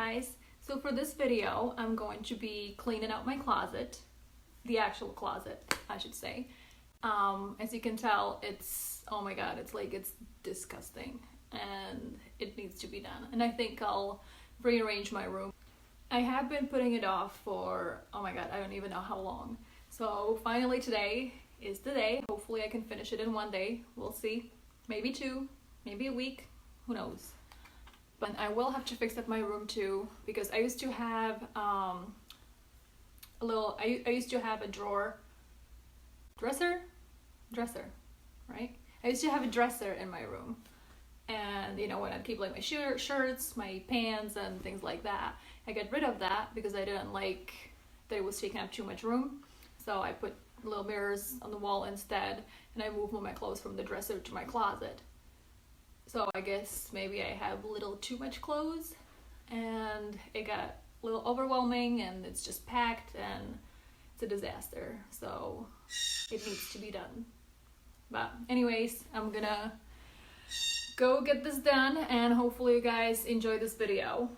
guys, so for this video I'm going to be cleaning out my closet, the actual closet I should say. As you can tell, it's, oh my god, it's disgusting and it needs to be done, and I think I'll rearrange my room. I have been putting it off for, oh my god, I don't even know how long. So finally today is the day. Hopefully I can finish it in one day. We'll see. Maybe two, maybe a week, who knows. But I will have to fix up my room too, because I used to have I used to have a dresser, right? I used to have a dresser in my room, and you know, when I'd keep like my shirts, my pants and things like that, I got rid of that because I didn't like that it was taking up too much room. So I put little mirrors on the wall instead, and I moved all my clothes from the dresser to my closet. So I guess maybe I have a little too much clothes and it got a little overwhelming and it's just packed and it's a disaster. So it needs to be done. But anyways, I'm gonna go get this done and hopefully you guys enjoy this video.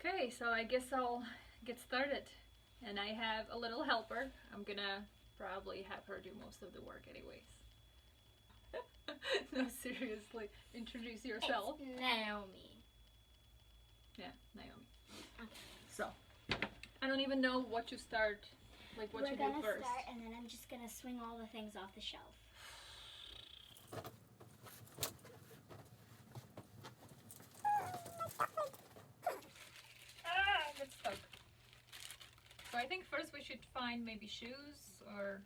Okay, so I guess I'll get started, and I have a little helper. I'm gonna probably have her do most of the work anyways. No, seriously, introduce yourself. It's Naomi. Yeah, Naomi. Okay. So, I don't even know what to start, like what We're to do gonna first. start, and then I'm just gonna swing all the things off the shelf. It's stuck. So I think first we should find maybe shoes, or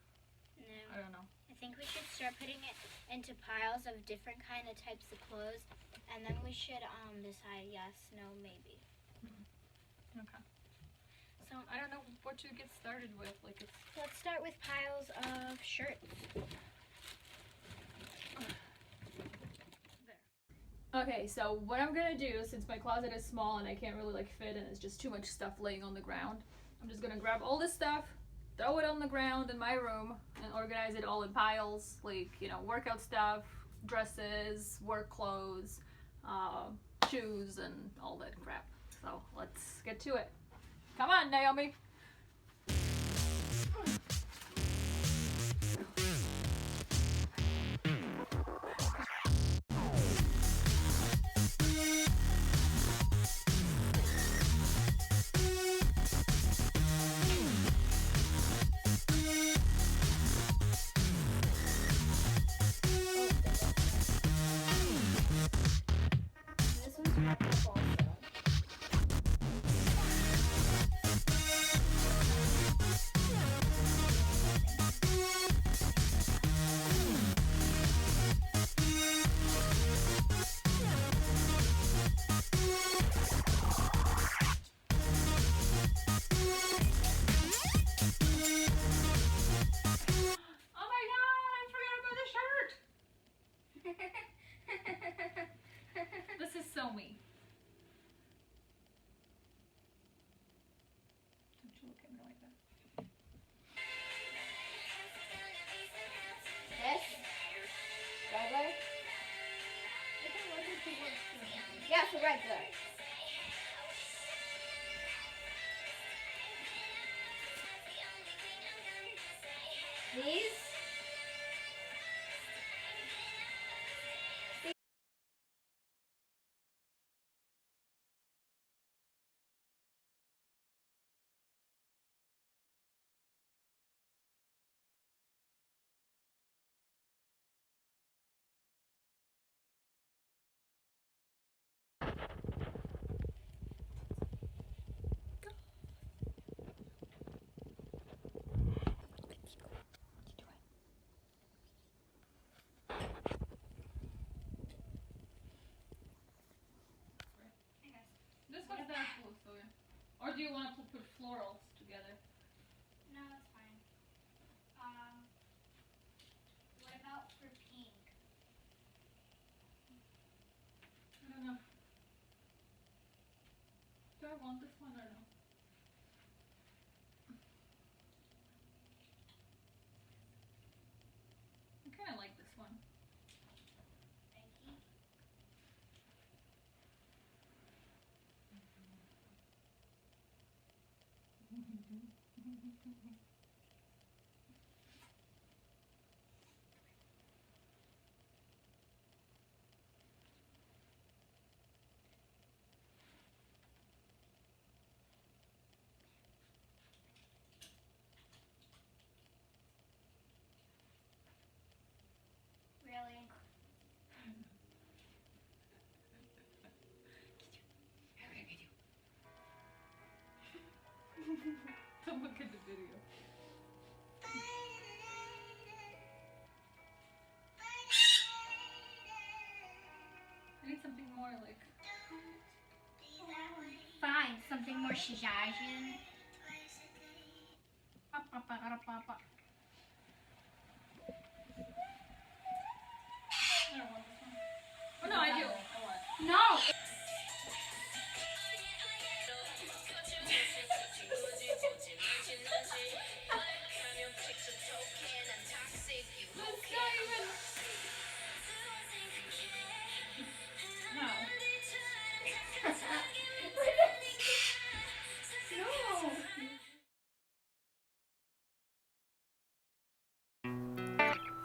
No. I don't know. I think we should start putting it into piles of different kind of types of clothes, and then we should decide yes, no, maybe. Okay. So I don't know what to get started with. Like, it's... Let's start with piles of shirts. There. Okay, so what I'm gonna do, since my closet is small and I can't really like fit and it's just too much stuff laying on the ground, I'm just gonna grab all this stuff, throw it on the ground in my room, and organize it all in piles, like, you know, workout stuff, dresses, work clothes, shoes, and all that crap. So let's get to it. Come on, Naomi. This one's wrapped up also. Oh my god, I forgot about the shirt. This is so me. Don't you look at me like that. This? Right there? Yeah, so right there. These? This one's that close, so yeah. Or do you want to put florals together? No, that's fine. What about for pink? Really? Don't look at the video. I need something more like... Fine, something more Shijajin. I don't want this one. Oh, no, I do. I want it. No! It's not even... No. No.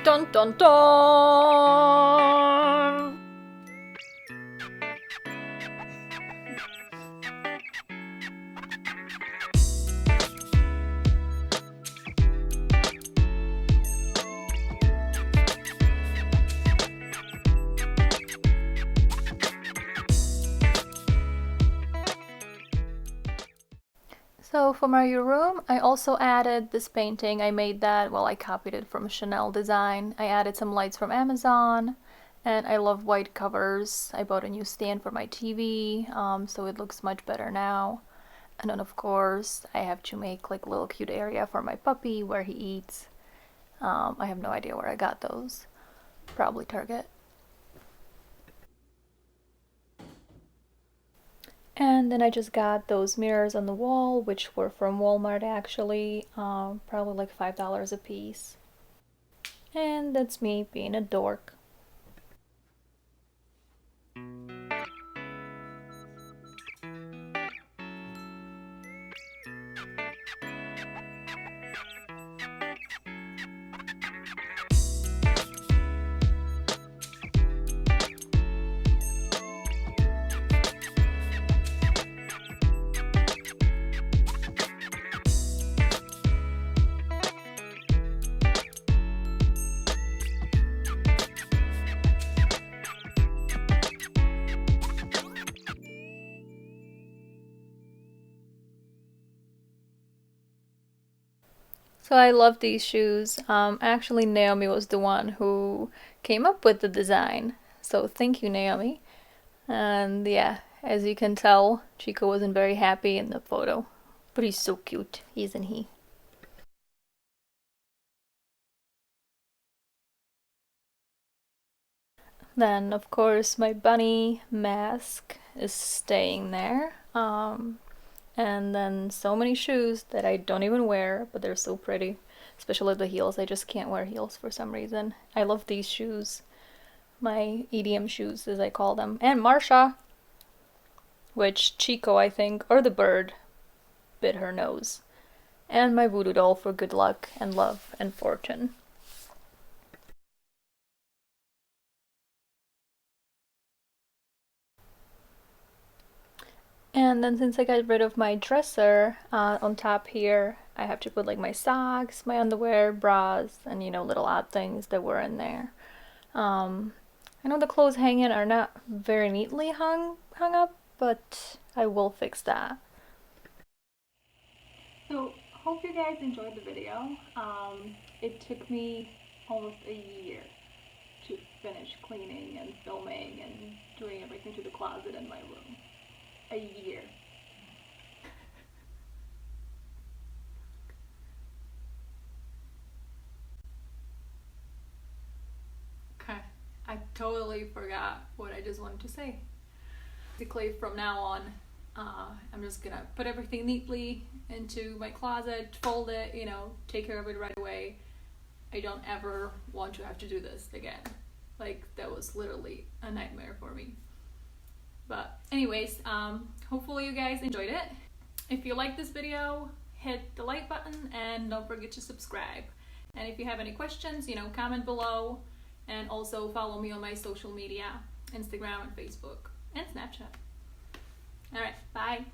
Dun dun dun! So for my room, I also added this painting. I made that, well, I copied it from Chanel design. I added some lights from Amazon, and I love white covers. I bought a new stand for my TV, so it looks much better now. And then of course, I have to make like a little cute area for my puppy where he eats. I have no idea where I got those. Probably Target. And then I just got those mirrors on the wall, which were from Walmart actually, probably like $5 a piece. And that's me being a dork. So I love these shoes. Actually, Naomi was the one who came up with the design. So thank you, Naomi. And yeah, as you can tell, Chico wasn't very happy in the photo. But he's so cute, isn't he? Then, of course, my bunny mask is staying there. And then so many shoes that I don't even wear, but they're so pretty. Especially the heels. I just can't wear heels for some reason. I love these shoes. My EDM shoes, as I call them. And Marsha, which Chico, I think, or the bird, bit her nose. And my voodoo doll for good luck and love and fortune. And then since I got rid of my dresser, on top here, I have to put like my socks, my underwear, bras, and little odd things that were in there. I know the clothes hanging are not very neatly hung up, but I will fix that. So, hope you guys enjoyed the video. It took me almost a year to finish cleaning and filming and doing everything to the closet in my room. A year. Okay, I totally forgot what I just wanted to say. Basically, from now on, I'm just gonna put everything neatly into my closet, fold it, take care of it right away. I don't ever want to have to do this again. Like, that was literally a nightmare for me. But anyways, hopefully you guys enjoyed it. If you like this video, hit the like button and don't forget to subscribe. And if you have any questions, comment below, and also follow me on my social media, Instagram and Facebook and Snapchat. All right, bye.